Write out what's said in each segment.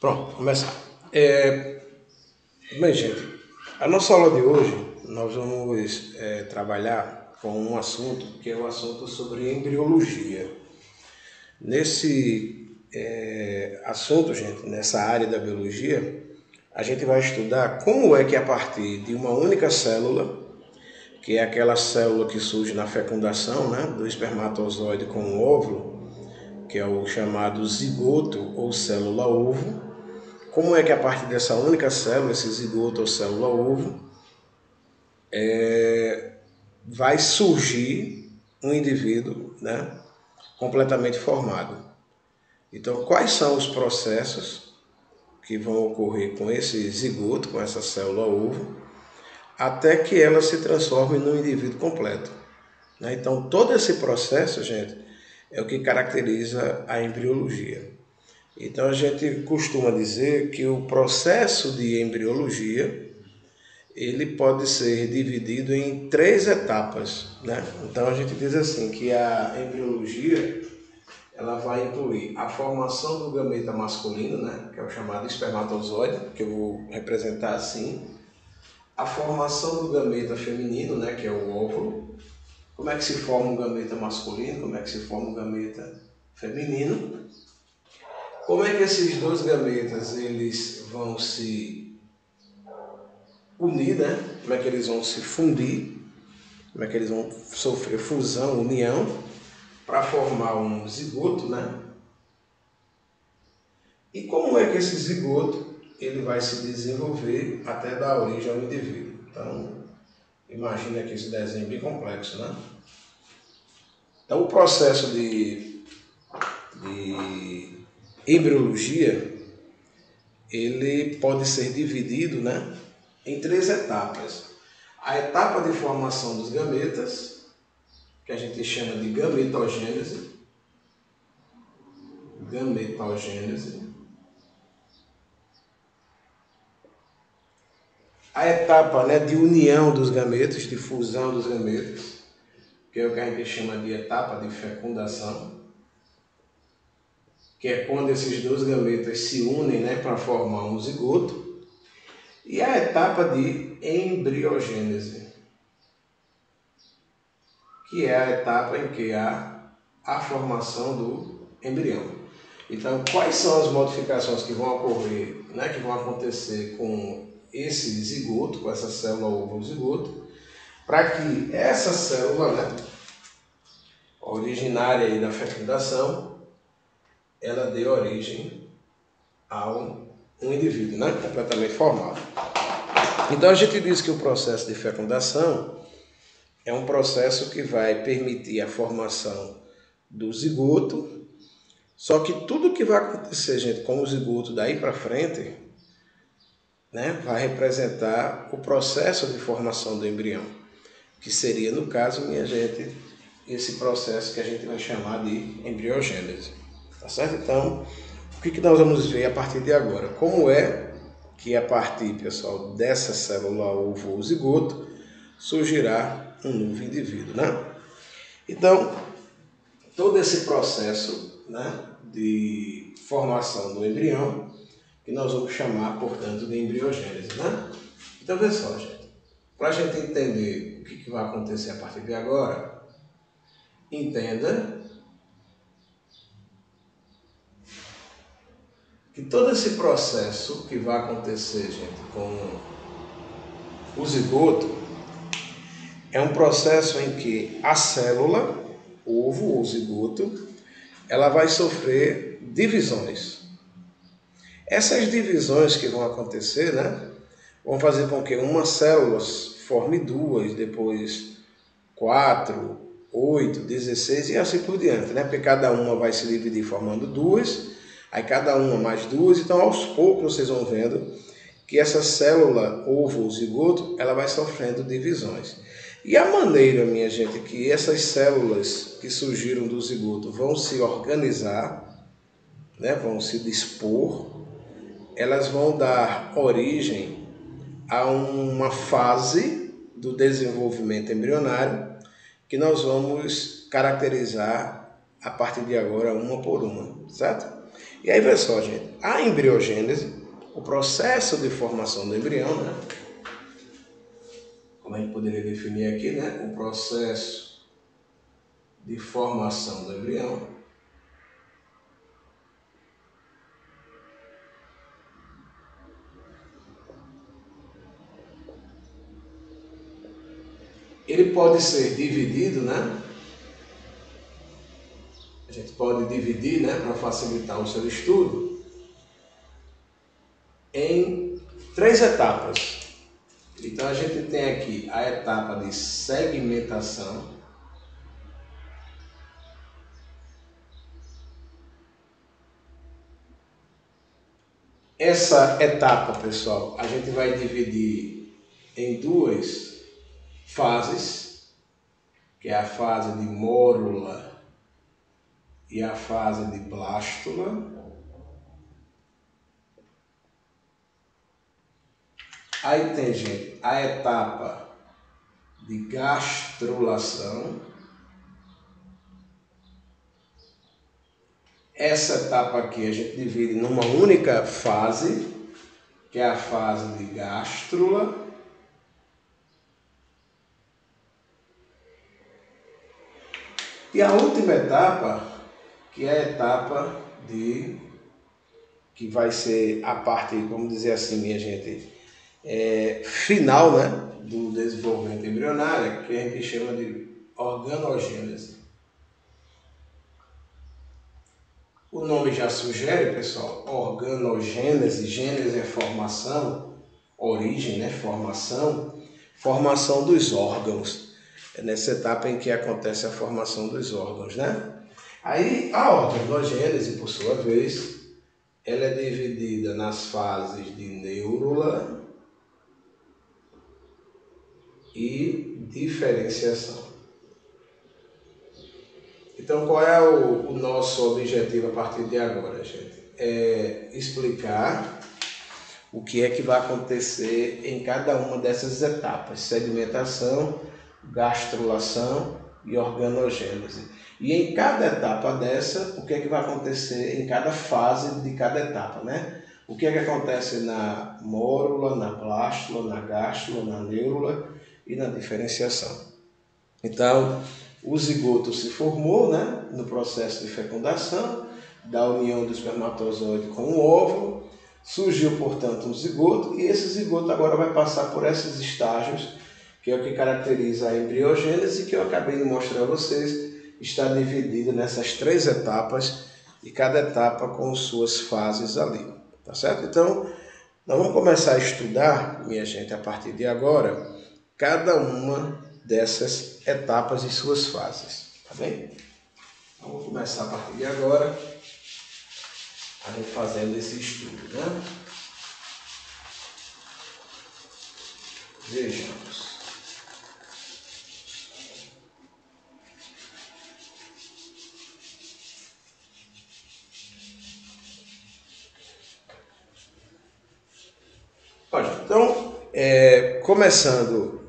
Pronto, começar. Bem, gente, a nossa aula de hoje nós vamos trabalhar com um assunto que é o assunto sobre embriologia. Nesse assunto, gente, nessa área da biologia, a gente vai estudar como é que a partir de uma única célula, que é aquela célula que surge na fecundação, né, do espermatozoide com o óvulo, que é o chamado zigoto ou célula-ovo, como é que a partir dessa única célula, esse zigoto ou célula-ovo, vai surgir um indivíduo, né, completamente formado. Então, quais são os processos que vão ocorrer com esse zigoto, com essa célula-ovo, até que ela se transforme num indivíduo completo. Então, todo esse processo, gente, é o que caracteriza a embriologia. Então, a gente costuma dizer que o processo de embriologia ele pode ser dividido em 3 etapas, né? Então, a gente diz assim que a embriologia ela vai incluir a formação do gameta masculino, né, que é o chamado espermatozoide, que eu vou representar assim, a formação do gameta feminino, né, que é o óvulo. Como é que se forma um gameta masculino, como é que se forma um gameta feminino, como é que esses dois gametas eles vão se unir, né? Como é que eles vão se fundir, como é que eles vão sofrer fusão, união, para formar um zigoto, né? E como é que esse zigoto ele vai se desenvolver até dar origem ao indivíduo. Então, imagina que esse desenho é bem complexo, né? Então, o processo de embriologia ele pode ser dividido, né, em 3 etapas. A etapa de formação dos gametas, que a gente chama de gametogênese. A etapa, né, de união dos gametas, de fusão dos gametas, que é o que a gente chama de etapa de fecundação, que é quando esses dois gametas se unem, né, para formar um zigoto. E a etapa de embriogênese, que é a etapa em que há a formação do embrião. Então, quais são as modificações que vão ocorrer, né, que vão acontecer com esse zigoto, com essa célula ovo zigoto, para que essa célula, né, originária aí da fecundação, ela dê origem a um indivíduo, né, completamente formado. Então, a gente diz que o processo de fecundação é um processo que vai permitir a formação do zigoto, só que tudo que vai acontecer, gente, com o zigoto daí para frente, né, vai representar o processo de formação do embrião, que seria, no caso, minha gente, esse processo que a gente vai chamar de embriogênese. Tá certo? Então, o que nós vamos ver a partir de agora? Como é que a partir, pessoal, dessa célula ovo ou zigoto, surgirá um novo indivíduo, né? Então, todo esse processo, né, de formação do embrião, que nós vamos chamar, portanto, de embriogênese, né? Então, vê só, gente, para a gente entender o que vai acontecer a partir de agora, entenda que todo esse processo que vai acontecer, gente, com o zigoto, é um processo em que a célula, ovo ou zigoto, ela vai sofrer divisões. Essas divisões que vão acontecer, né, vão fazer com que uma célula forme 2, depois 4, 8, 16 e assim por diante, né? Porque cada uma vai se dividir formando 2, aí cada uma mais 2, então aos poucos vocês vão vendo que essa célula ovo ou zigoto, ela vai sofrendo divisões. E a maneira, minha gente, que essas células que surgiram do zigoto vão se organizar, né, vão se dispor, elas vão dar origem a uma fase do desenvolvimento embrionário que nós vamos caracterizar a partir de agora uma por uma, certo? E aí, pessoal, gente, a embriogênese, o processo de formação do embrião, né? Como a gente poderia definir aqui, né? O processo de formação do embrião. Ele pode ser dividido, né? A gente pode dividir, né, para facilitar o seu estudo, em 3 etapas. Então a gente tem aqui a etapa de segmentação. Essa etapa, pessoal, a gente vai dividir em 2 fases, que é a fase de mórula e a fase de blástula. Aí tem, gente, a etapa de gastrulação. Essa etapa aqui a gente divide numa única fase, que é a fase de gástrula. E a última etapa, que é a etapa que vai ser a parte, vamos dizer assim, minha gente, final, né, do desenvolvimento embrionário, que a gente chama de organogênese. O nome já sugere, pessoal, organogênese, gênese é formação, origem, né, formação dos órgãos. É nessa etapa em que acontece a formação dos órgãos, né? Aí a organogênese, por sua vez, ela é dividida nas fases de neurula e diferenciação. Então, qual é o nosso objetivo a partir de agora, gente? É explicar o que é que vai acontecer em cada uma dessas etapas: segmentação, gastrulação e organogênese. E em cada etapa dessa, o que é que vai acontecer em cada fase de cada etapa, né? O que é que acontece na mórula, na blástula, na gástrula, na neurula e na diferenciação. Então, o zigoto se formou, né, no processo de fecundação, da união do espermatozoide com o óvulo, surgiu, portanto, um zigoto, e esse zigoto agora vai passar por esses estágios, que é o que caracteriza a embriogênese, que eu acabei de mostrar a vocês, está dividido nessas 3 etapas, e cada etapa com suas fases ali, tá certo? Então, nós vamos começar a estudar, minha gente, a partir de agora, cada uma dessas etapas e suas fases, tá bem? Então, vamos começar a partir de agora, a gente fazendo esse estudo, né? Vejamos. Então, começando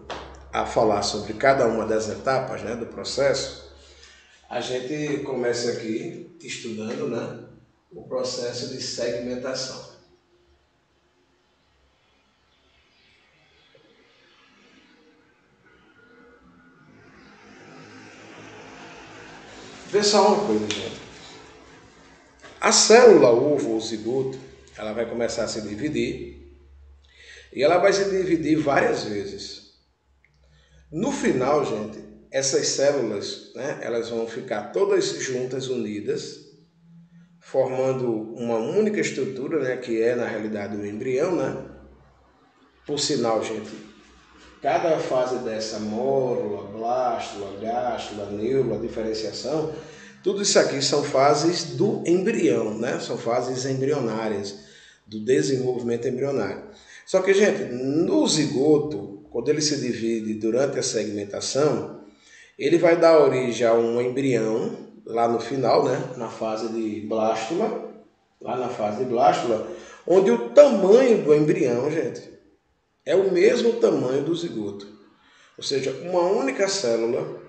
a falar sobre cada uma das etapas, né, do processo, a gente começa aqui estudando, né, o processo de segmentação. Vê só uma coisa, gente. A célula ovo ou zigoto, ela vai começar a se dividir e ela vai se dividir várias vezes. No final, gente, essas células, né, elas vão ficar todas juntas, unidas, formando uma única estrutura, né, que é na realidade o embrião, né? Por sinal, gente, cada fase dessa, mórula, blástula, gástrula, neurula, diferenciação, tudo isso aqui são fases do embrião, né? São fases embrionárias, do desenvolvimento embrionário. Só que, gente, no zigoto, quando ele se divide durante a segmentação, ele vai dar origem a um embrião, lá no final, né? Na fase de blástula, onde o tamanho do embrião, gente, é o mesmo tamanho do zigoto. Ou seja, uma única célula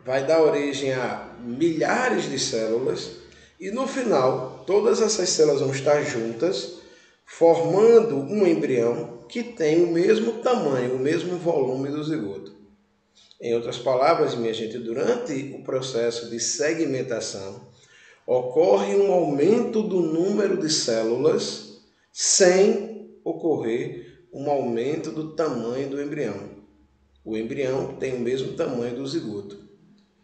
vai dar origem a milhares de células e no final todas essas células vão estar juntas, formando um embrião que tem o mesmo tamanho, o mesmo volume do zigoto. Em outras palavras, minha gente, durante o processo de segmentação, ocorre um aumento do número de células sem ocorrer um aumento do tamanho do embrião. O embrião tem o mesmo tamanho do zigoto.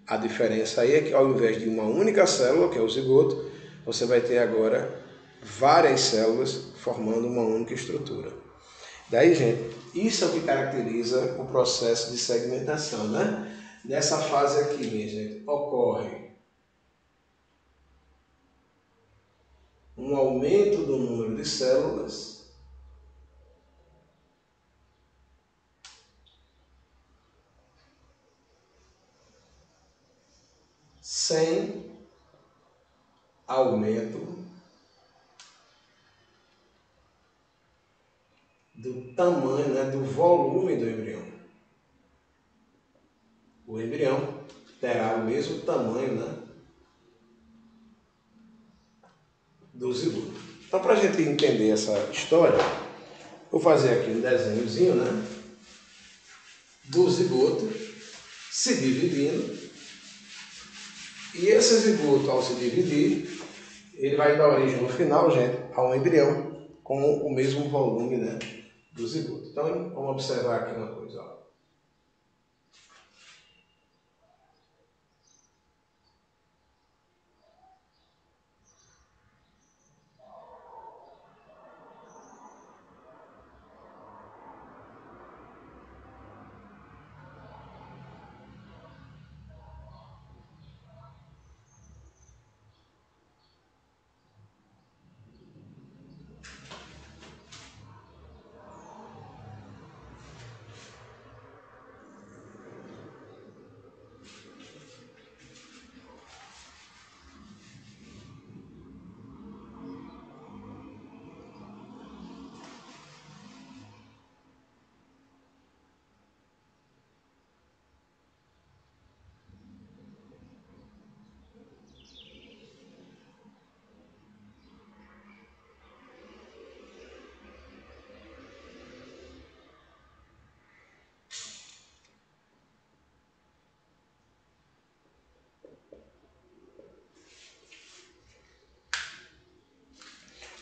A diferença aí é que ao invés de uma única célula, que é o zigoto, você vai ter agora várias células formando uma única estrutura. Daí, gente, isso é o que caracteriza o processo de segmentação, né? Nessa fase aqui, minha gente, ocorre um aumento do número de células sem aumento do tamanho, né, do volume do embrião. O embrião terá o mesmo tamanho, né, do zigoto. Então, para a gente entender essa história, vou fazer aqui um desenhozinho, né, do zigoto se dividindo. E esse zigoto, ao se dividir, ele vai dar origem no final, gente, a um embrião com o mesmo volume, né, do zigoto. Então, vamos observar aqui uma coisa, ó.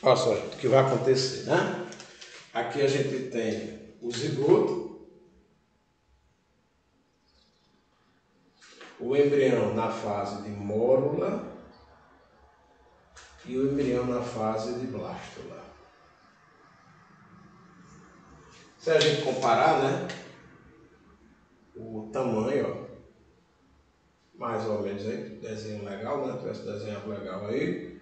Olha só, gente, o que vai acontecer, né? Aqui a gente tem o zigoto, o embrião na fase de mórula e o embrião na fase de blástula. Se a gente comparar, né, o tamanho, ó, mais ou menos aí, desenho legal, né, tivesse desenhado legal aí,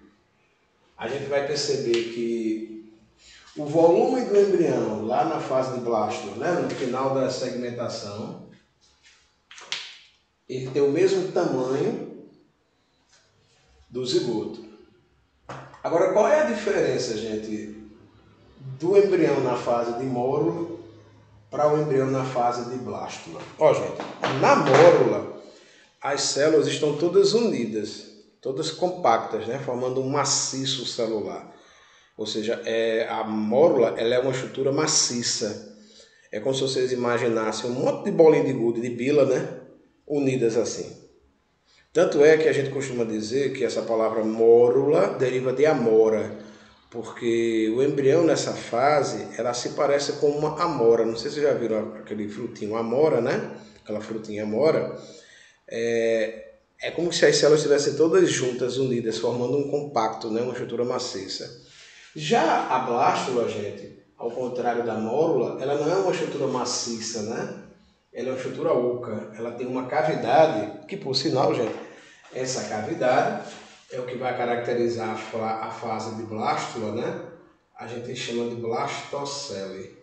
a gente vai perceber que o volume do embrião lá na fase de blástula, né, no final da segmentação, ele tem o mesmo tamanho do zigoto. Agora, qual é a diferença, gente, do embrião na fase de mórula para o embrião na fase de blástula? Ó, gente, na mórula, as células estão todas unidas, todas compactas, né, formando um maciço celular. Ou seja, a mórula ela é uma estrutura maciça. É como se vocês imaginassem um monte de bolinha de gude, de bila, né, unidas assim. Tanto é que a gente costuma dizer que essa palavra mórula deriva de amora, porque o embrião nessa fase, ela se parece com uma amora. Não sei se vocês já viram aquele frutinho amora, né? Aquela frutinha amora. É como se as células estivessem todas juntas, unidas, formando um compacto, né? Uma estrutura maciça. Já a blástula, gente, ao contrário da mórula, ela não é uma estrutura maciça, né? Ela é uma estrutura oca. Ela tem uma cavidade, que por sinal, gente, essa cavidade é o que vai caracterizar a fase de blástula, né? A gente chama de blastocele.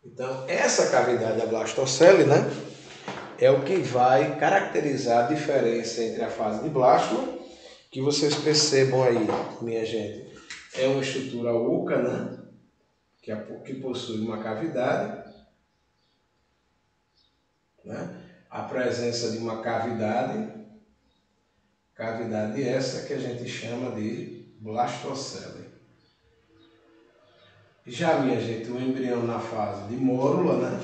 Então, essa cavidade da blastocele, né, é o que vai caracterizar a diferença entre a fase de blástula, que vocês percebam aí, minha gente, é uma estrutura oca, né, que possui uma cavidade, né, a presença de uma cavidade Cavidade essa que a gente chama de blastocele. Já, minha gente, o embrião na fase de mórula, né,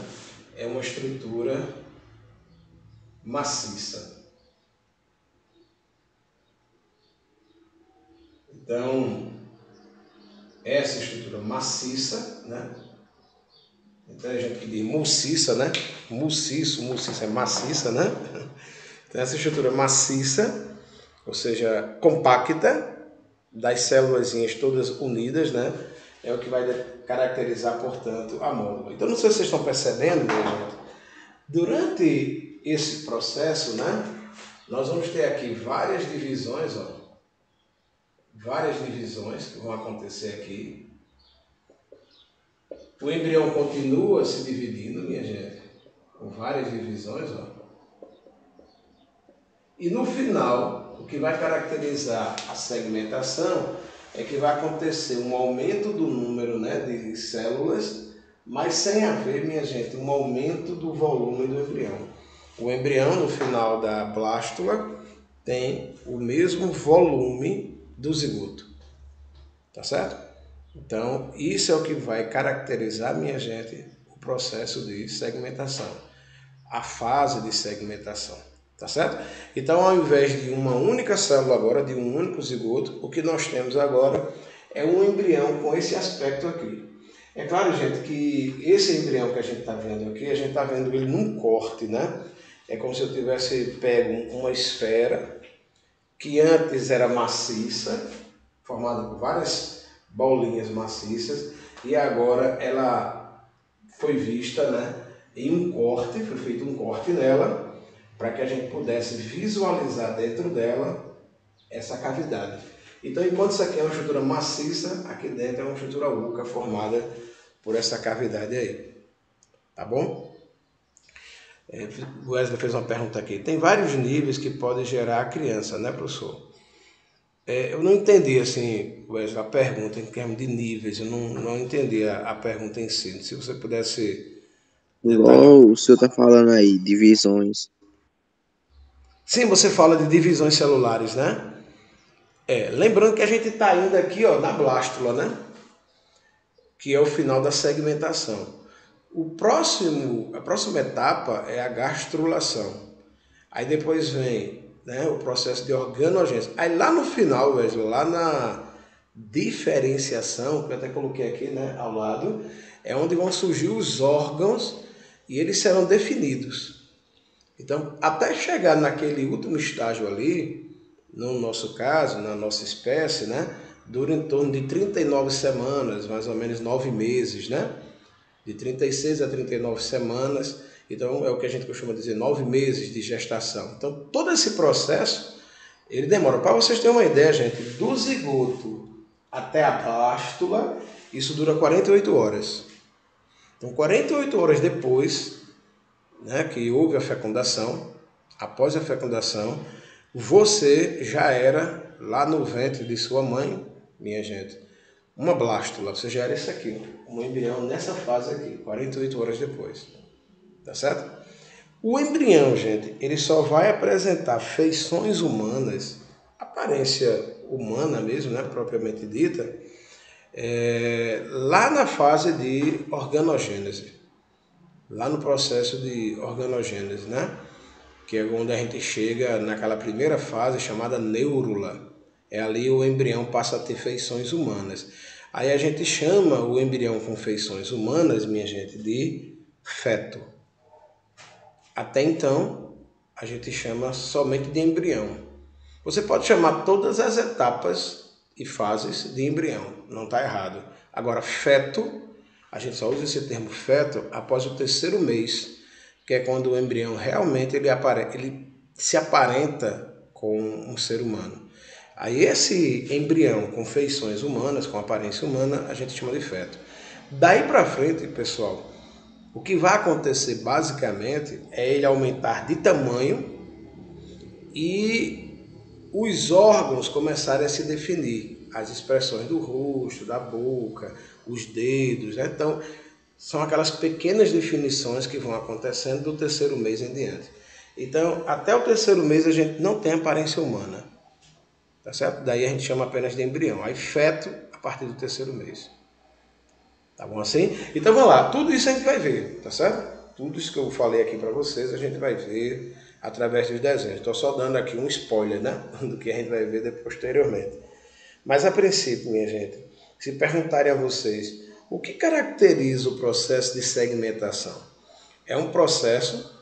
é uma estrutura maciça. Então, essa estrutura maciça, né? Então a gente diz mulciça, né? Mulciça é maciça, né? Então essa estrutura maciça, ou seja, compacta, das células todas unidas, né? É o que vai caracterizar, portanto, a mórula. Então não sei se vocês estão percebendo, minha gente, durante esse processo, né? Nós vamos ter aqui várias divisões, ó. Várias divisões que vão acontecer aqui. O embrião continua se dividindo, minha gente, com várias divisões, ó. E no final, o que vai caracterizar a segmentação é que vai acontecer um aumento do número, né, de células, mas sem haver, minha gente, um aumento do volume do embrião. O embrião, no final da blástula, tem o mesmo volume do zigoto. Tá certo? Então, isso é o que vai caracterizar, minha gente, o processo de segmentação, a fase de segmentação, tá certo? Então, ao invés de uma única célula agora, de um único zigoto, o que nós temos agora é um embrião com esse aspecto aqui. É claro, gente, que esse embrião que a gente está vendo aqui, a gente está vendo ele num corte, né? É como se eu tivesse pego uma esfera que antes era maciça, formada por várias bolinhas maciças, e agora ela foi vista, né, em um corte, foi feito um corte nela, para que a gente pudesse visualizar dentro dela essa cavidade. Então, enquanto isso aqui é uma estrutura maciça, aqui dentro é uma estrutura oca formada por essa cavidade aí. Tá bom? O Wesley fez uma pergunta aqui. Tem vários níveis que podem gerar a criança, né, professor? Eu não entendi, assim, Wesley, a pergunta em termos de níveis. Eu não entendi a pergunta em si. Se você pudesse detalhar. Igual o senhor tá falando aí, divisões. Sim, você fala de divisões celulares, né? Lembrando que a gente está ainda aqui, ó, na blástula, né? Que é o final da segmentação. A próxima etapa é a gastrulação. Aí depois vem, né, o processo de organogênese. Aí lá no final, Wesley, lá na diferenciação, que eu até coloquei aqui, né, ao lado, é onde vão surgir os órgãos e eles serão definidos. Então, até chegar naquele último estágio ali, no nosso caso, na nossa espécie, né, dura em torno de 39 semanas, mais ou menos 9 meses, né? De 36 a 39 semanas. Então, é o que a gente costuma dizer, 9 meses de gestação. Então, todo esse processo, ele demora. Para vocês terem uma ideia, gente, do zigoto até a blástula, isso dura 48 horas. Então, 48 horas depois, né, que houve a fecundação, após a fecundação, você já era, lá no ventre de sua mãe, minha gente, uma blástula. Você já era isso aqui, um embrião nessa fase aqui, 48 horas depois. Tá certo? O embrião, gente, ele só vai apresentar feições humanas, aparência humana mesmo, né, propriamente dita, lá na fase de organogênese, lá no processo de organogênese, né, que é onde a gente chega naquela primeira fase chamada neurula. É ali o embrião passa a ter feições humanas. Aí a gente chama o embrião com feições humanas, minha gente, de feto. Até então, a gente chama somente de embrião. Você pode chamar todas as etapas e fases de embrião, não está errado. Agora, feto, a gente só usa esse termo feto após o terceiro mês, que é quando o embrião realmente ele se aparenta com um ser humano. Aí esse embrião com feições humanas, com aparência humana, a gente chama de feto. Daí para frente, pessoal, o que vai acontecer basicamente é ele aumentar de tamanho e os órgãos começarem a se definir. As expressões do rosto, da boca, os dedos, né? Então, são aquelas pequenas definições que vão acontecendo do terceiro mês em diante. Então, até o terceiro mês a gente não tem aparência humana. tá certo? Daí a gente chama apenas de embrião. Aí feto a partir do terceiro mês. Tá bom assim? Então vamos lá, tudo isso a gente vai ver, tá certo? Tudo isso que eu falei aqui para vocês a gente vai ver através dos desenhos. Estou só dando aqui um spoiler, né? Do que a gente vai ver posteriormente. Mas a princípio, minha gente, se perguntarem a vocês o que caracteriza o processo de segmentação, é um processo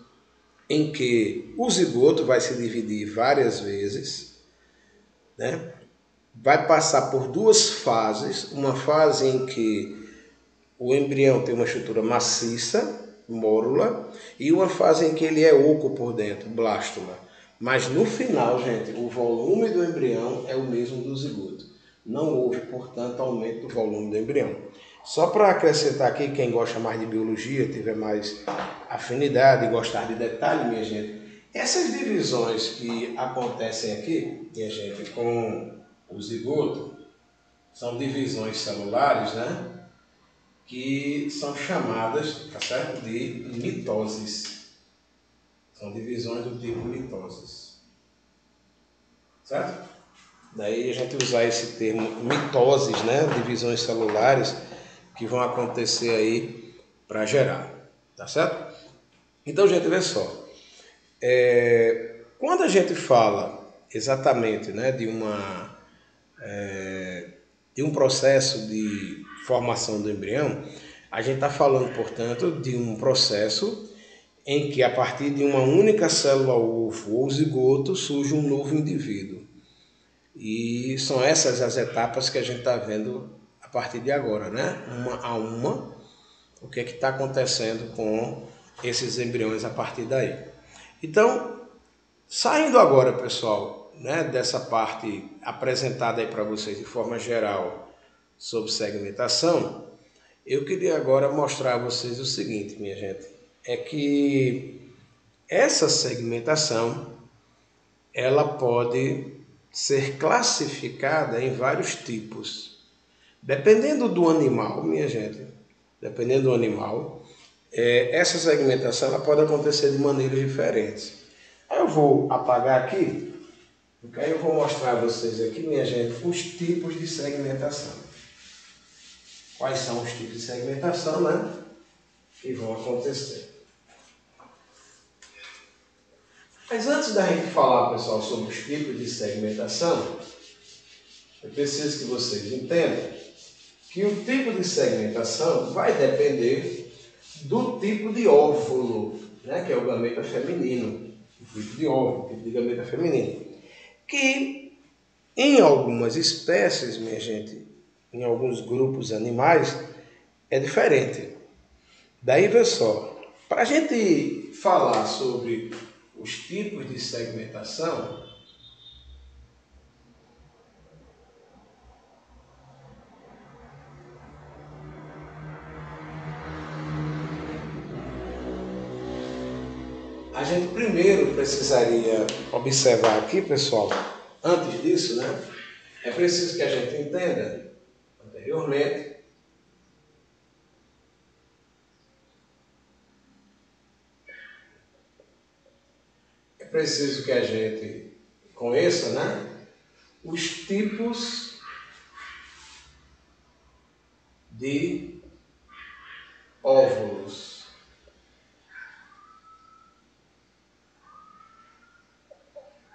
em que o zigoto vai se dividir várias vezes, né? Vai passar por duas fases, uma fase em que o embrião tem uma estrutura maciça, mórula, e uma fase em que ele é oco por dentro, blástula. Mas no final, gente, o volume do embrião é o mesmo do zigoto. Não houve, portanto, aumento do volume do embrião. Só para acrescentar aqui, quem gosta mais de biologia, tiver mais afinidade e gostar de detalhe, minha gente, essas divisões que acontecem aqui, minha gente, com o zigoto, são divisões celulares, né? Que são chamadas, tá certo? De mitoses. São divisões do tipo mitoses. Certo? Daí a gente usar esse termo mitoses, né? Divisões celulares que vão acontecer aí para gerar. Tá certo? Então, gente, vê só. Quando a gente fala exatamente, né, de um processo de formação do embrião, a gente está falando, portanto, de um processo em que a partir de uma única célula ovo ou zigoto surge um novo indivíduo. E são essas as etapas que a gente está vendo a partir de agora, né? Uma a uma, o que é que está acontecendo com esses embriões a partir daí. Então, saindo agora, pessoal, né, dessa parte apresentada aí para vocês de forma geral sobre segmentação, eu queria agora mostrar a vocês o seguinte, minha gente, é que essa segmentação, ela pode ser classificada em vários tipos. Dependendo do animal, minha gente, dependendo do animal, essa segmentação ela pode acontecer de maneiras diferentes. Aí eu vou apagar aqui, porque aí eu vou mostrar a vocês aqui, minha gente, os tipos de segmentação. Quais são os tipos de segmentação, né? Que vão acontecer. Mas antes da gente falar, pessoal, sobre os tipos de segmentação, eu preciso que vocês entendam que o tipo de segmentação vai depender do tipo de óvulo, né? Que é o gameta feminino. O tipo de óvulo, o tipo de gameta feminino. Que em algumas espécies, minha gente, em alguns grupos animais, é diferente. Daí, vê só, para a gente falar sobre os tipos de segmentação, a gente primeiro precisaria observar aqui, pessoal, antes disso, né? É preciso que a gente entenda anteriormente preciso que a gente conheça, né, os tipos de óvulos.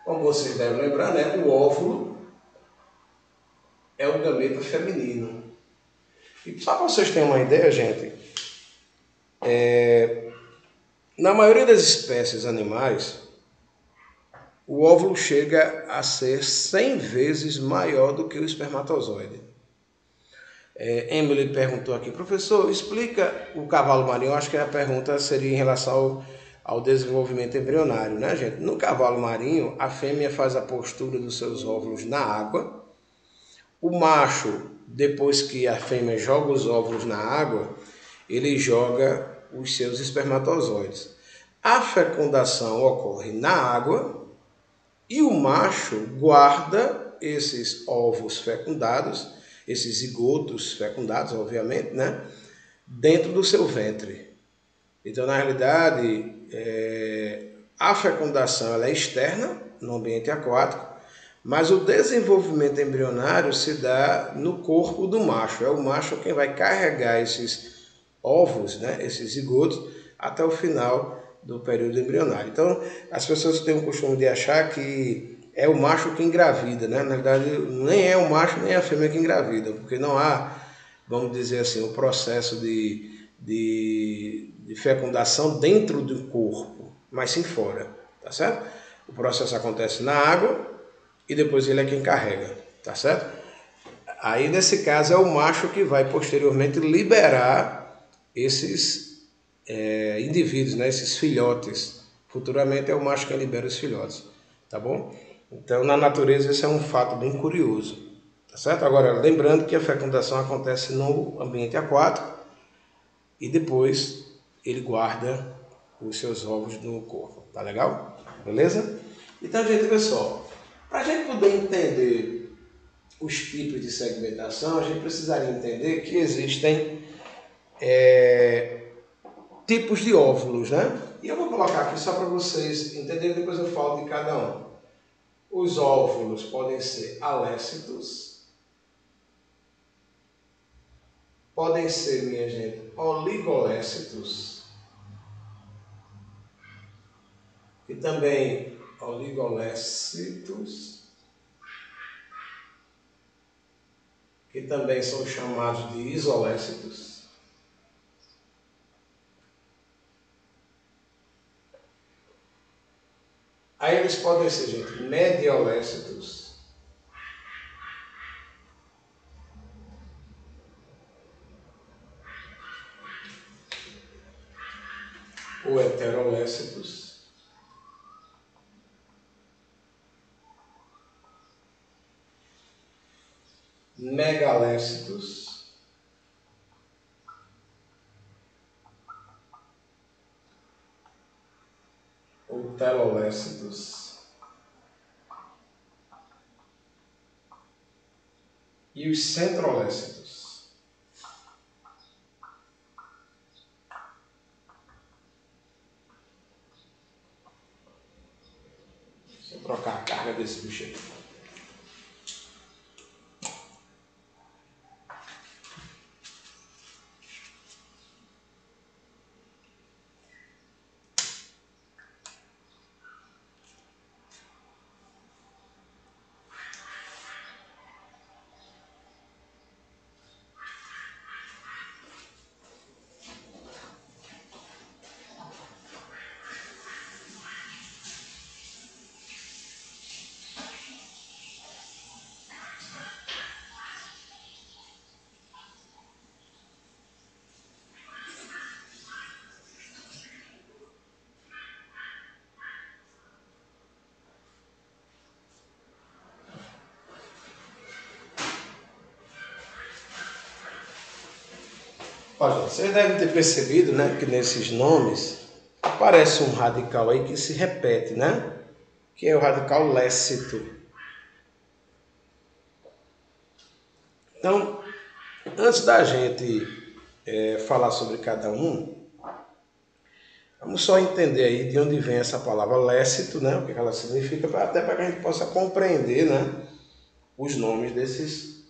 Como vocês devem lembrar, né, o óvulo é o gameta feminino. E só para vocês terem uma ideia, gente, na maioria das espécies animais, o óvulo chega a ser 100 vezes maior do que o espermatozoide. Emily perguntou aqui, professor, explica o cavalo marinho. Eu acho que a pergunta seria em relação ao desenvolvimento embrionário, né, gente? No cavalo marinho, a fêmea faz a postura dos seus óvulos na água. O macho, depois que a fêmea joga os óvulos na água, ele joga os seus espermatozoides. A fecundação ocorre na água e o macho guarda esses ovos fecundados, esses zigotos fecundados, obviamente, né, dentro do seu ventre. Então, na realidade, a fecundação ela é externa, no ambiente aquático, Mas o desenvolvimento embrionário se dá no corpo do macho. É o macho quem vai carregar esses ovos, né, esses zigotos, até o final do período embrionário. Então, as pessoas têm o costume de achar que é o macho que engravida, né? Na verdade, nem é o macho nem a fêmea que engravida, porque não há, vamos dizer assim, o processo de fecundação dentro do corpo, mas sim fora, tá certo? O processo acontece na água e depois ele é quem carrega, tá certo? Aí, nesse caso, é o macho que vai posteriormente liberar esses indivíduos, né, esses filhotes. Futuramente é o macho que libera os filhotes, tá bom? Então, na natureza, esse é um fato bem curioso, tá certo? Agora, lembrando que a fecundação acontece no ambiente aquático e depois ele guarda os seus ovos no corpo, tá legal? Beleza? Então, gente, pessoal, para a gente poder entender os tipos de segmentação, a gente precisaria entender que existem tipos de óvulos, né? E eu vou colocar aqui só para vocês entenderem, depois eu falo de cada um. Os óvulos podem ser alécitos, podem ser, minha gente, oligolécitos, e também oligolécitos, que também são chamados de isolécitos. Aí eles podem ser, gente, mediolécitos, ou heterolécitos, megalécitos, ou telolécitos, e os centrolécitos. Deixa eu trocar a carga desse bicho aqui. Ó, gente, vocês devem ter percebido, né, que nesses nomes aparece um radical aí que se repete, né? Que é o radical lécito. Então, antes da gente falar sobre cada um, vamos só entender aí de onde vem essa palavra lécito, né? O que ela significa, até para que a gente possa compreender, né, os nomes desses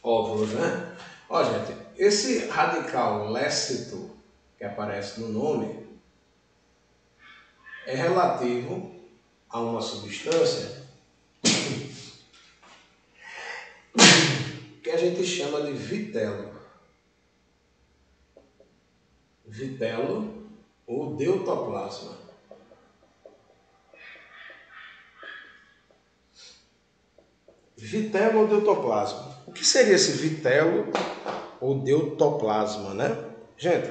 óvulos, né? Ó, gente, esse radical lécito que aparece no nome é relativo a uma substância que a gente chama de vitelo. Vitelo ou deutoplasma. Vitelo ou deutoplasma. O que seria esse vitelo ou deutoplasma, né? Gente,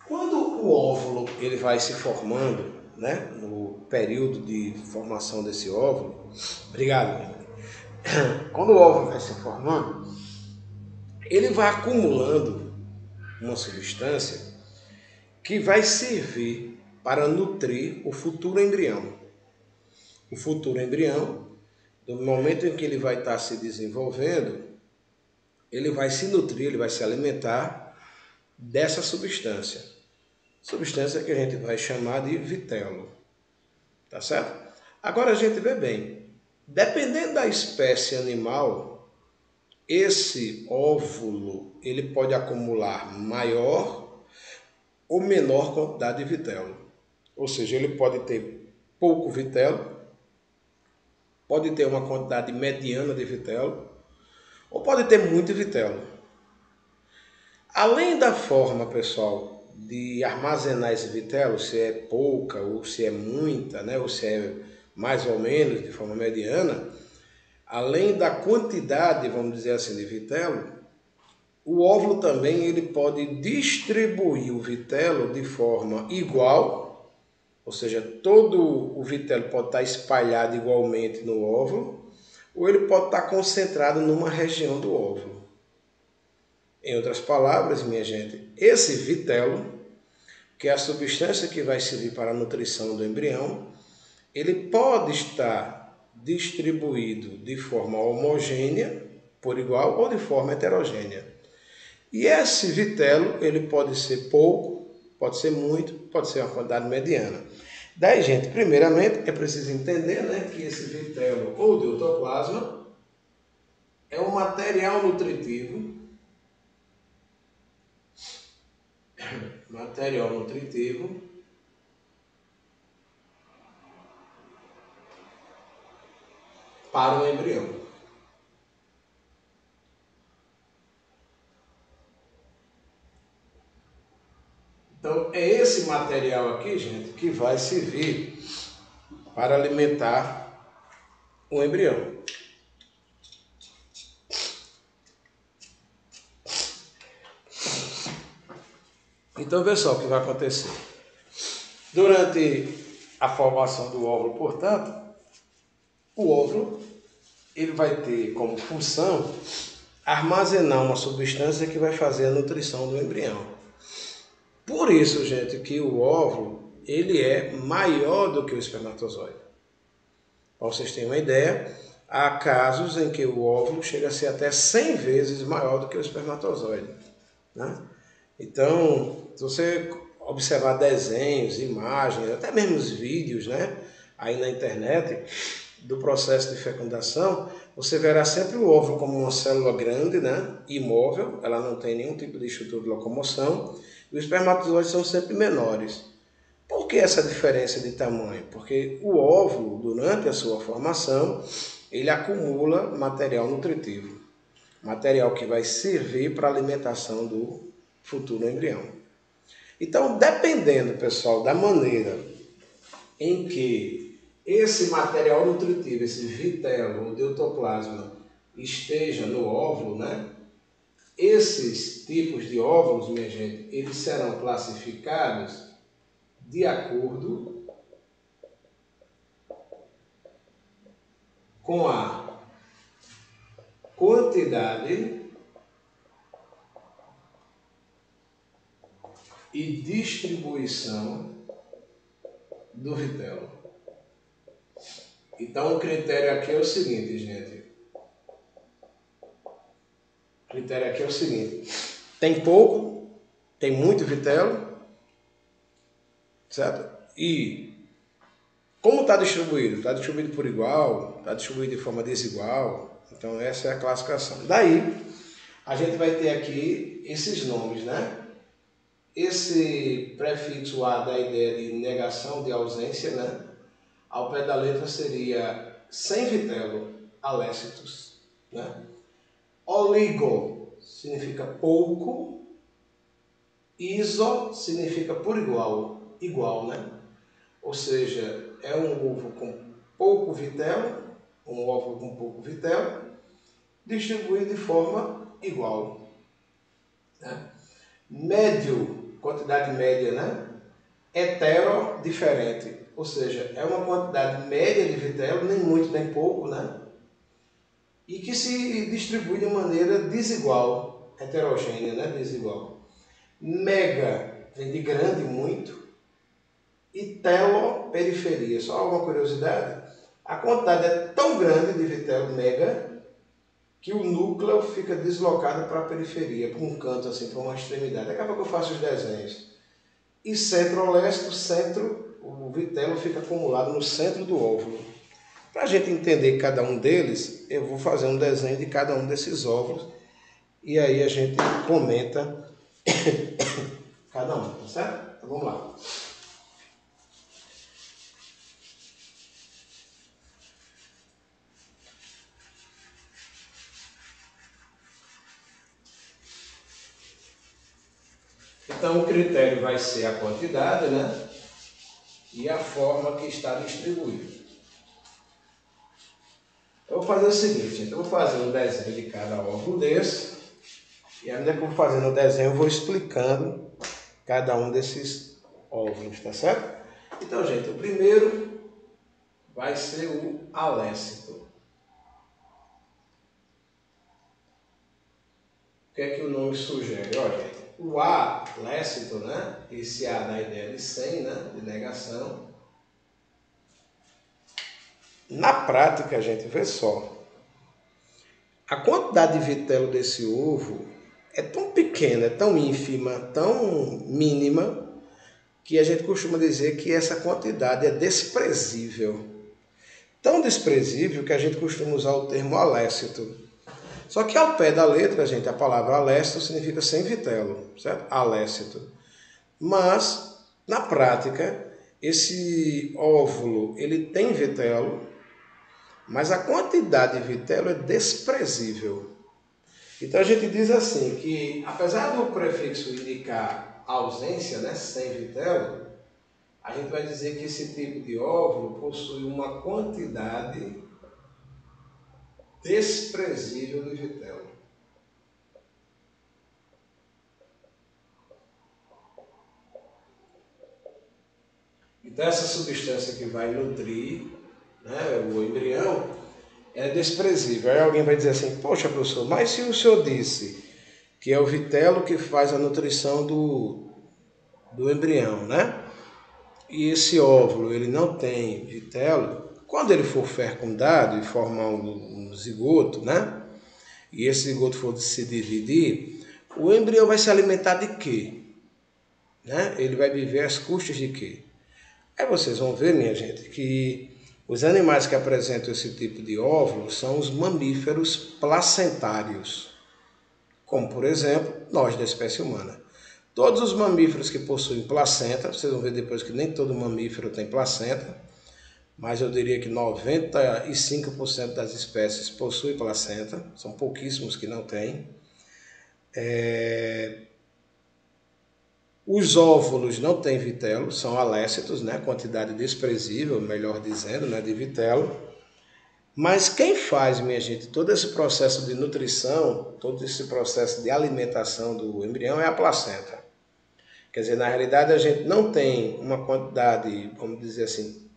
quando o óvulo ele vai se formando, né, no período de formação desse óvulo, obrigado. Quando o óvulo vai se formando, ele vai acumulando uma substância que vai servir para nutrir o futuro embrião. O futuro embrião, no momento em que ele vai estar se desenvolvendo, ele vai se nutrir, ele vai se alimentar dessa substância. Substância que a gente vai chamar de vitelo. Tá certo? Agora a gente vê bem, dependendo da espécie animal, esse óvulo ele pode acumular maior ou menor quantidade de vitelo. Ou seja, ele pode ter pouco vitelo, pode ter uma quantidade mediana de vitelo, ou pode ter muito vitelo. Além da forma, pessoal, de armazenar esse vitelo, se é pouca ou se é muita, né, ou se é mais ou menos de forma mediana, além da quantidade, vamos dizer assim, de vitelo, o óvulo também ele pode distribuir o vitelo de forma igual, ou seja, todo o vitelo pode estar espalhado igualmente no óvulo, ou ele pode estar concentrado numa região do óvulo. Em outras palavras, minha gente, esse vitelo, que é a substância que vai servir para a nutrição do embrião, ele pode estar distribuído de forma homogênea, por igual, ou de forma heterogênea. E esse vitelo, ele pode ser pouco, pode ser muito, pode ser uma quantidade mediana. Daí, gente, primeiramente, é preciso entender, né, que esse vitelo ou deutoplasma é um material nutritivo para o embrião. Então, é esse material aqui, gente, que vai servir para alimentar o embrião. Então, vê só o que vai acontecer. Durante a formação do óvulo, portanto, o óvulo ele vai ter como função armazenar uma substância que vai fazer a nutrição do embrião. Por isso, gente, que o óvulo ele é maior do que o espermatozoide. Para vocês terem uma ideia, há casos em que o óvulo chega a ser até 100 vezes maior do que o espermatozoide, né? Então, se você observar desenhos, imagens, até mesmo os vídeos, né, aí na internet, do processo de fecundação, você verá sempre o óvulo como uma célula grande, né, imóvel, ela não tem nenhum tipo de estrutura de locomoção, e os espermatozoides são sempre menores. Por que essa diferença de tamanho? Porque o óvulo, durante a sua formação, ele acumula material nutritivo, material que vai servir para a alimentação do futuro embrião. Então, dependendo, pessoal, da maneira em que esse material nutritivo, esse vitelo, o deutoplasma, esteja no óvulo, né? Esses tipos de óvulos, minha gente, eles serão classificados de acordo com a quantidade e distribuição do vitelo. Então, o critério aqui é o seguinte, gente. O critério aqui é o seguinte. Tem pouco, tem muito vitelo, certo? E como está distribuído? Está distribuído por igual? Está distribuído de forma desigual? Então, essa é a classificação. Daí, a gente vai ter aqui esses nomes, né? Esse prefixo A dá a ideia de negação, de ausência, né? Ao pé da letra seria sem vitelo, alécitos, né? Oligo significa pouco, iso significa por igual, igual, né? Ou seja, é um ovo com pouco vitelo, um óvulo com pouco vitelo, distribuído de forma igual, né? Médio, quantidade média, né? Hetero, diferente, ou seja, é uma quantidade média de vitelo, nem muito nem pouco, né? E que se distribui de maneira desigual, heterogênea, né? Desigual. Mega vem de grande, muito, e telo, periferia. Só uma curiosidade, a quantidade é tão grande de vitelo mega que o núcleo fica deslocado para a periferia, para um canto assim, para uma extremidade. Daqui a pouco eu faço os desenhos. E centro-leste, o centro, o vitelo fica acumulado no centro do óvulo. Para a gente entender cada um deles, eu vou fazer um desenho de cada um desses óvulos e aí a gente comenta cada um, tá certo? Então vamos lá. Então o critério vai ser a quantidade, né? E a forma que está distribuído. Eu vou fazer o seguinte, então eu vou fazer um desenho de cada óvulo desse, e à medida que eu vou fazendo o desenho, eu vou explicando cada um desses óvulos, tá certo? Então, gente, o primeiro vai ser o alécito. O que é que o nome sugere? Olha, gente, o alécito, né? Esse A dá a ideia de 100, né? De negação. Na prática, gente, vê só. A quantidade de vitelo desse ovo é tão pequena, é tão ínfima, tão mínima, que a gente costuma dizer que essa quantidade é desprezível. Tão desprezível que a gente costuma usar o termo alécito. Só que ao pé da letra, gente, a palavra alécito significa sem vitelo, certo? Alécito. Mas, na prática, esse óvulo, ele tem vitelo, mas a quantidade de vitelo é desprezível. Então a gente diz assim que, apesar do prefixo indicar ausência, né, sem vitelo, a gente vai dizer que esse tipo de óvulo possui uma quantidade desprezível de vitelo. Então essa substância que vai nutrir, né, o embrião é desprezível. Aí alguém vai dizer assim, poxa professor, mas se o senhor disse que é o vitelo que faz a nutrição do embrião, né? E esse óvulo ele não tem vitelo, quando ele for fecundado e formar um zigoto, né? E esse zigoto for se dividir, o embrião vai se alimentar de quê? Né? Ele vai viver às custas de quê? Aí vocês vão ver, minha gente, que os animais que apresentam esse tipo de óvulo são os mamíferos placentários, como por exemplo, nós da espécie humana. Todos os mamíferos que possuem placenta, vocês vão ver depois que nem todo mamífero tem placenta, mas eu diria que 95% das espécies possuem placenta, são pouquíssimos que não têm. Os óvulos não têm vitelo, são alécitos, né? Quantidade desprezível, melhor dizendo, né? De vitelo. Mas quem faz, minha gente, todo esse processo de nutrição, todo esse processo de alimentação do embrião é a placenta. Quer dizer, na realidade a gente não tem uma quantidade, vamos dizer assim,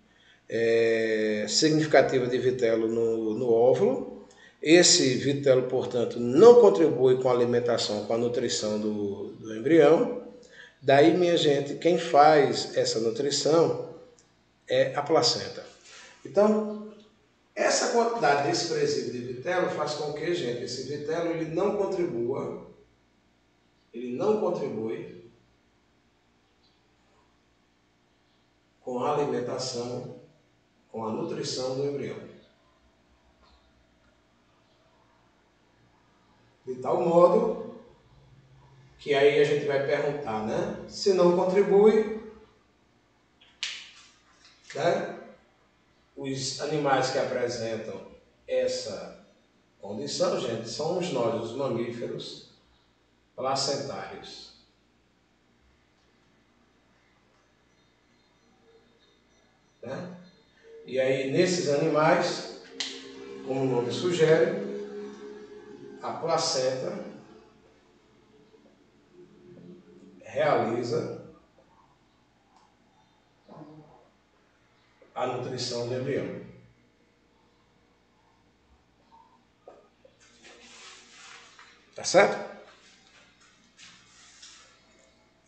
significativa de vitelo no óvulo. Esse vitelo, portanto, não contribui com a alimentação, com a nutrição do embrião. Daí, minha gente, quem faz essa nutrição é a placenta. Então, essa quantidade desprezível de vitelo faz com que, gente, esse vitelo ele não contribui com a alimentação, com a nutrição do embrião. De tal modo que aí a gente vai perguntar, né? Se não contribui, né? Os animais que apresentam essa condição, gente, somos nós, os mamíferos placentários. Né? E aí, nesses animais, como o nome sugere, a placenta realiza a nutrição do embrião. Tá certo?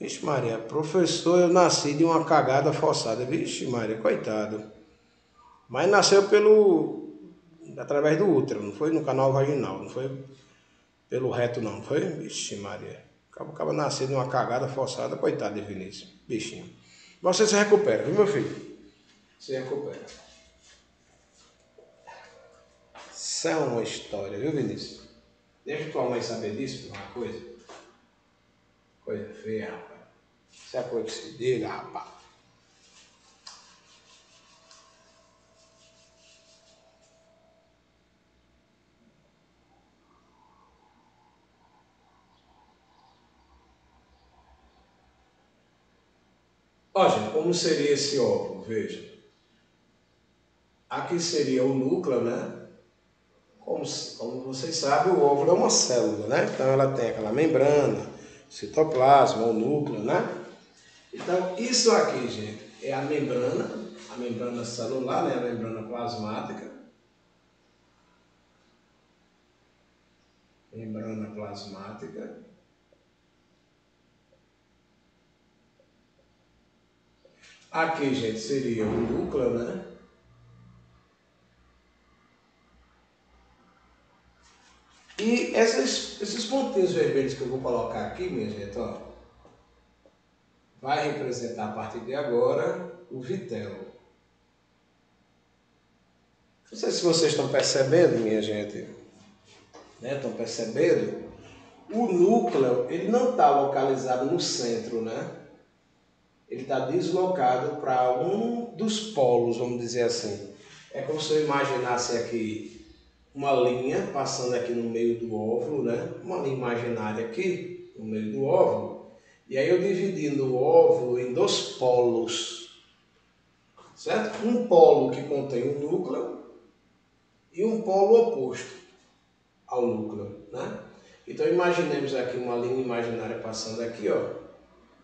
Vixe Maria, professor, eu nasci de uma cagada forçada. Vixe Maria, coitado. Mas nasceu através do útero, não foi no canal vaginal, não foi pelo reto não foi? Vixe Maria. Acaba nascendo de uma cagada forçada, coitado de Vinícius, bichinho. Você se recupera, viu meu filho? Se recupera. Isso é uma história, viu, Vinícius? Deixa tua mãe saber disso, uma coisa. Coisa feia, rapaz. Isso é coisa que se diga, rapaz. Ó, gente, como seria esse óvulo? Veja. Aqui seria o núcleo, né? Como vocês sabem, o óvulo é uma célula, né? Então ela tem aquela membrana, citoplasma, o núcleo, né? Então isso aqui, gente, é a membrana celular, né? A membrana plasmática. Membrana plasmática. Aqui, gente, seria o núcleo, né? E esses pontinhos vermelhos que eu vou colocar aqui, minha gente, ó, vai representar a partir de agora o vitelo. Não sei se vocês estão percebendo, minha gente, né? Estão percebendo? O núcleo, ele não está localizado no centro, né? Ele está deslocado para um dos polos, vamos dizer assim. É como se eu imaginasse aqui uma linha passando aqui no meio do óvulo, né? Uma linha imaginária aqui no meio do óvulo. E aí eu dividindo o óvulo em dois polos, certo? Um polo que contém o núcleo e um polo oposto ao núcleo, né? Então imaginemos aqui uma linha imaginária passando aqui, ó,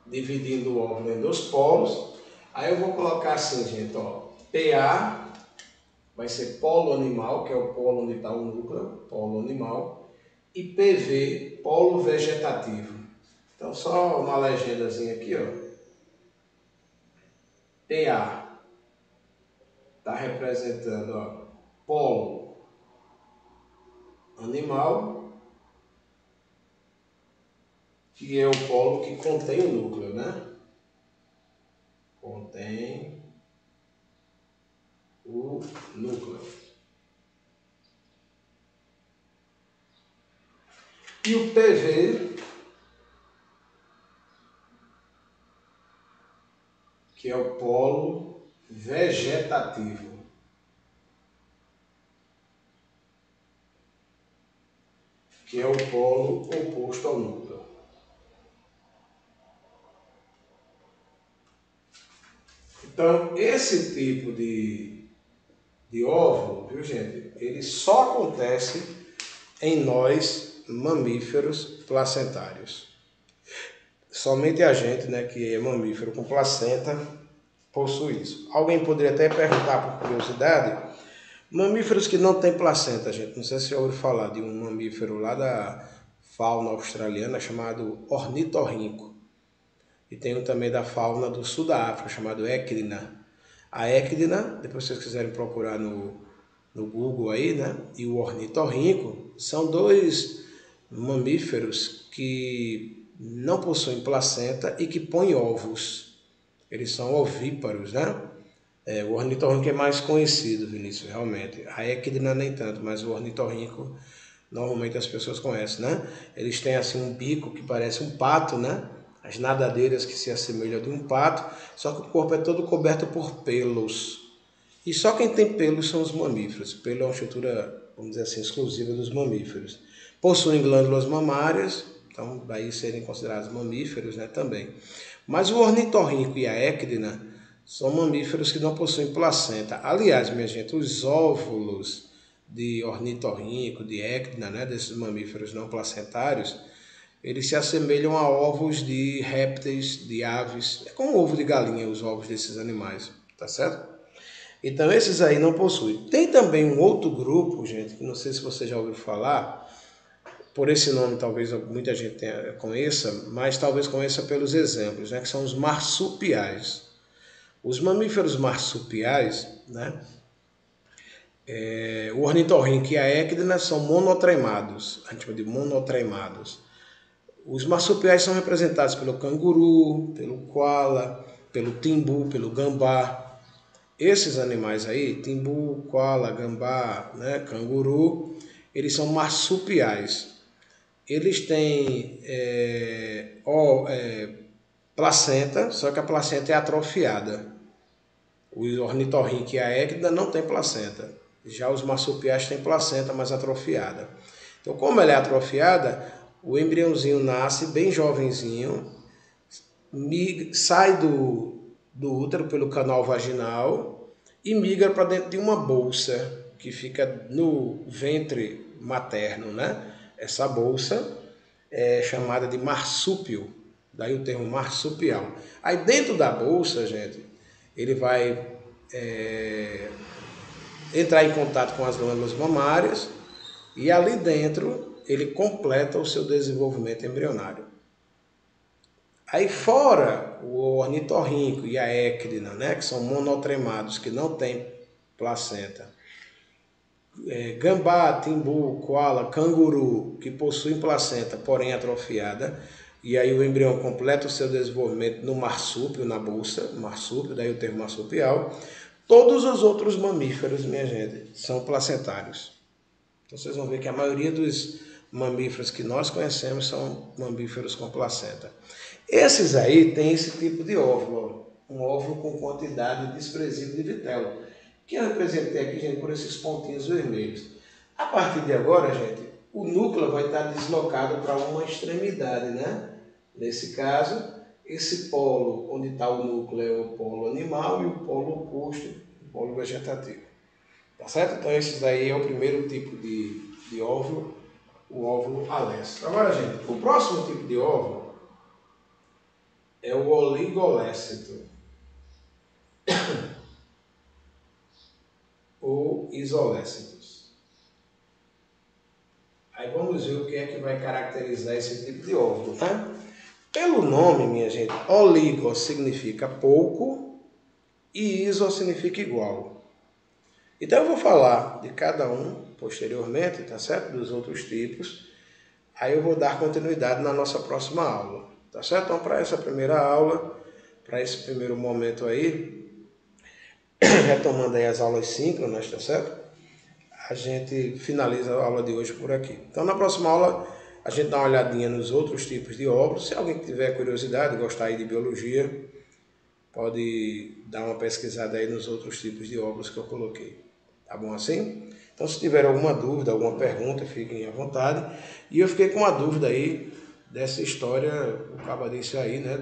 dividindo o óvulo em dois polos. Aí eu vou colocar assim, gente, ó, PA vai ser polo animal, que é o polo onde está o núcleo, polo animal, e PV, polo vegetativo. Então só uma legendazinha aqui, ó. PA está representando, ó, polo animal, que é o polo que contém o núcleo, né? Contém o núcleo. E o PV, que é o polo vegetativo. Que é o polo oposto ao núcleo. Então, esse tipo de óvulo, viu, gente, ele só acontece em nós, mamíferos placentários. Somente a gente, né, que é mamífero com placenta, possui isso. Alguém poderia até perguntar por curiosidade, mamíferos que não têm placenta, gente, não sei se já ouviu falar de um mamífero lá da fauna australiana chamado ornitorrinco. E tem um também da fauna do sul da África, chamado Equidna. A Equidna, depois se vocês quiserem procurar no Google aí, né? E o ornitorrinco, são dois mamíferos que não possuem placenta e que põem ovos. Eles são ovíparos, né? O ornitorrinco é mais conhecido, Vinícius, realmente. A Equidna nem tanto, mas o ornitorrinco normalmente as pessoas conhecem, né? Eles têm assim um bico que parece um pato, né? As nadadeiras que se assemelham de um pato, só que o corpo é todo coberto por pelos. E só quem tem pelos são os mamíferos. Pelo é uma estrutura, vamos dizer assim, exclusiva dos mamíferos. Possuem glândulas mamárias, então daí serem considerados mamíferos, né, também. Mas o ornitorrinco e a equidna são mamíferos que não possuem placenta. Aliás, minha gente, os óvulos de ornitorrinco, de equidna, né, desses mamíferos não placentários, eles se assemelham a ovos de répteis, de aves. É como ovo de galinha, os ovos desses animais, tá certo? Então esses aí não possuem. Tem também um outro grupo, gente, que não sei se você já ouviu falar, por esse nome talvez muita gente conheça, mas talvez conheça pelos exemplos, né, que são os marsupiais. Os mamíferos marsupiais, né, o ornitorrinco e a equidna são monotremados, a gente chama de monotremados. Os marsupiais são representados pelo canguru, pelo koala, pelo timbu, pelo gambá. Esses animais aí, timbu, koala, gambá, né, canguru, eles são marsupiais. Eles têm placenta, só que a placenta é atrofiada. O ornitorrinco e a équidna não tem placenta. Já os marsupiais têm placenta, mas atrofiada. Então, como ela é atrofiada, o embriãozinho nasce bem jovenzinho, sai do útero pelo canal vaginal e migra para dentro de uma bolsa que fica no ventre materno, né? Essa bolsa é chamada de marsúpio, daí o termo marsupial. Aí dentro da bolsa, gente, ele vai entrar em contato com as glândulas mamárias e ali dentro ele completa o seu desenvolvimento embrionário. Aí fora o ornitorrinco e a équidna, né, que são monotremados, que não têm placenta, gambá, timbu, koala, canguru, que possuem placenta, porém atrofiada, e aí o embrião completa o seu desenvolvimento no marsúpio, na bolsa, marsúpio, daí o termo marsupial. Todos os outros mamíferos, minha gente, são placentários. Então vocês vão ver que a maioria dos mamíferos que nós conhecemos são mamíferos com placenta. Esses aí têm esse tipo de óvulo, um óvulo com quantidade desprezível de vitelo, que eu representei aqui, gente, por esses pontinhos vermelhos. A partir de agora, gente, o núcleo vai estar deslocado para uma extremidade, né? Nesse caso, esse polo onde está o núcleo é o polo animal e o polo oposto, o polo vegetativo. Tá certo? Então, esse daí é o primeiro tipo de óvulo, o óvulo alésito. Agora, gente, o próximo tipo de óvulo é o oligolécito ou isolécitos. Aí vamos ver o que é que vai caracterizar esse tipo de óvulo, né? Pelo nome, minha gente, oligo significa pouco e iso significa igual. Então eu vou falar de cada um posteriormente, tá certo? Dos outros tipos. Aí eu vou dar continuidade na nossa próxima aula, tá certo? Então para essa primeira aula, para esse primeiro momento aí, retomando aí as aulas síncronas, tá certo? A gente finaliza a aula de hoje por aqui. Então na próxima aula a gente dá uma olhadinha nos outros tipos de óvulos. Se alguém tiver curiosidade, gostar aí de biologia, pode dar uma pesquisada aí nos outros tipos de óvulos que eu coloquei. Tá bom assim? Então se tiver alguma dúvida, alguma pergunta, fiquem à vontade. E eu fiquei com uma dúvida aí dessa história, o caba disse aí, né,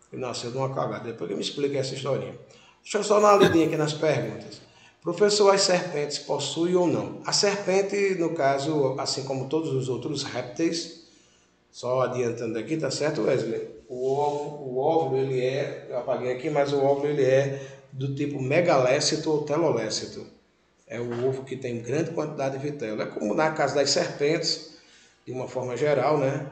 que nasceu de uma cagada. Depois que me explique essa historinha. Deixa eu só dar uma lidinha aqui nas perguntas. Professor, as serpentes possuem ou não? A serpente, no caso, assim como todos os outros répteis, só adiantando aqui, tá certo, Wesley? O óvulo, ele é, eu apaguei aqui, mas o óvulo ele é do tipo megalécito ou telolécito. É o ovo que tem grande quantidade de vitelo. É como na casa das serpentes, de uma forma geral, né?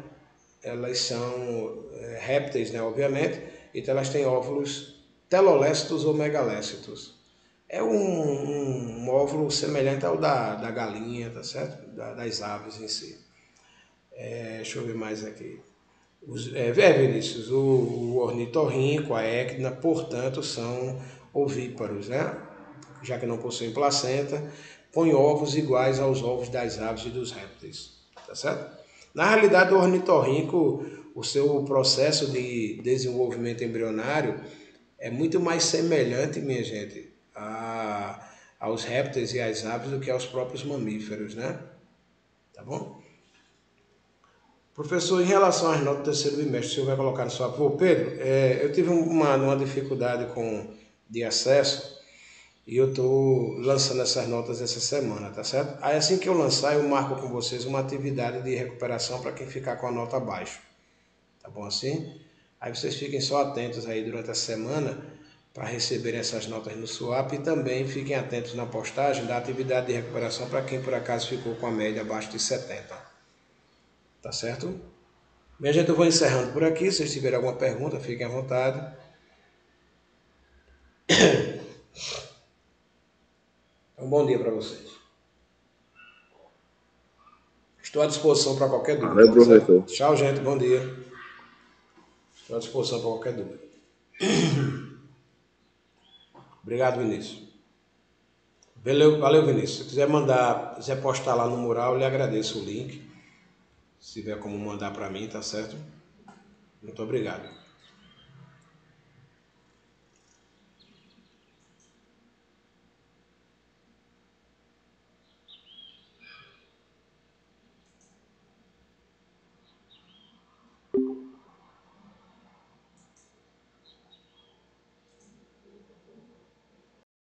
Elas são répteis, né, obviamente, então elas têm óvulos telolécitos ou megalécitos. É um óvulo semelhante ao da galinha, tá certo? Das aves em si. Deixa eu ver mais aqui. Vinícius, o ornitorrinco, a équidna, portanto, são ovíparos, né? Já que não possuem placenta, põem ovos iguais aos ovos das aves e dos répteis, tá certo? Na realidade, o ornitorrinco, o seu processo de desenvolvimento embrionário é muito mais semelhante, minha gente, aos répteis e às aves do que aos próprios mamíferos, né? Tá bom? Professor, em relação às notas do terceiro bimestre, o senhor vai colocar no seu avô? Pedro, eu tive uma dificuldade de acesso e eu estou lançando essas notas essa semana, tá certo? Aí assim que eu lançar, eu marco com vocês uma atividade de recuperação para quem ficar com a nota abaixo. Tá bom assim? Aí vocês fiquem só atentos aí durante a semana para receberem essas notas no SWAP e também fiquem atentos na postagem da atividade de recuperação para quem por acaso ficou com a média abaixo de 70. Tá certo? Minha gente, eu vou encerrando por aqui. Se vocês tiverem alguma pergunta, fiquem à vontade. Um bom dia para vocês. Estou à disposição para qualquer dúvida. Valeu, Tá certo? professor. Tchau, gente. Bom dia. Estou à disposição para qualquer dúvida. Obrigado, Vinícius. Valeu, Vinícius. Se quiser quiser postar lá no mural, eu lhe agradeço o link. Se tiver como mandar para mim, tá certo? Muito obrigado.